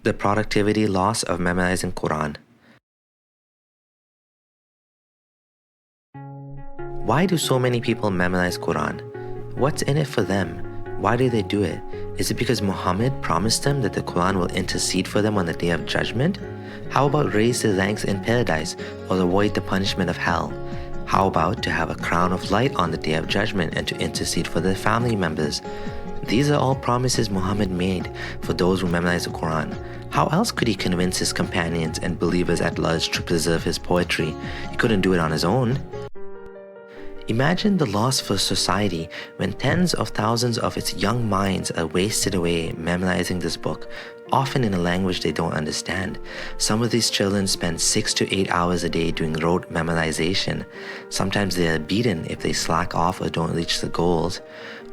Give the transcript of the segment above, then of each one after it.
The productivity loss of memorizing Quran. Why do so many people memorize Quran? What's in it for them? Why do they do it? Is it because Muhammad promised them that the Quran will intercede for them on the Day of Judgment? How about raise their ranks in paradise or avoid the punishment of hell? How about to have a crown of light on the Day of Judgment and to intercede for their family members? These are all promises Muhammad made for those who memorize the Quran. How else could he convince his companions and believers at large to preserve his poetry? He couldn't do it on his own. Imagine the loss for society when tens of thousands of its young minds are wasted away memorizing this book, often in a language they don't understand. Some of these children spend 6 to 8 hours a day doing rote memorization. Sometimes they are beaten if they slack off or don't reach the goals.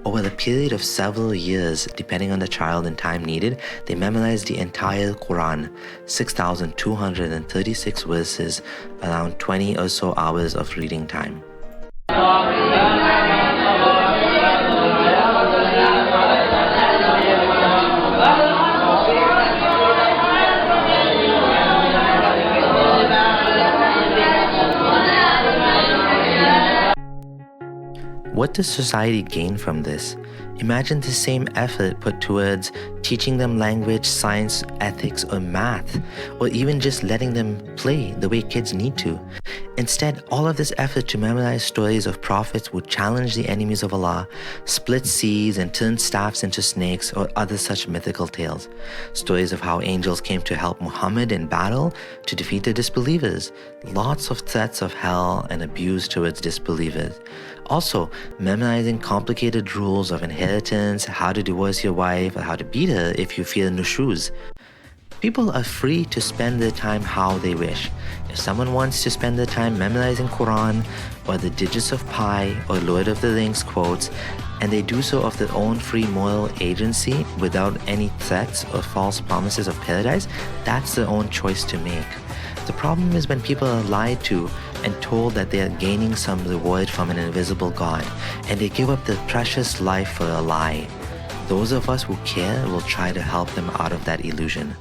Over the period of several years, depending on the child and time needed, they memorize the entire Quran, 6,236 verses, around 20 or so hours of reading time. What does society gain from this? Imagine the same effort put towards teaching them language, science, ethics, or math, or even just letting them play the way kids need to. Instead, all of this effort to memorize stories of prophets would challenge the enemies of Allah, split seas and turn staffs into snakes, or other such mythical tales. Stories of how angels came to help Muhammad in battle to defeat the disbelievers. Lots of threats of hell and abuse towards disbelievers. Also, memorizing complicated rules of inheritance, how to divorce your wife, or how to beat her if you fear nushuz. People are free to spend their time how they wish. If someone wants to spend their time memorizing Quran or the digits of pi or Lord of the Rings quotes, and they do so of their own free moral agency without any threats or false promises of paradise, that's their own choice to make. The problem is when people are lied to and told that they are gaining some reward from an invisible God, and they give up their precious life for a lie. Those of us who care will try to help them out of that illusion.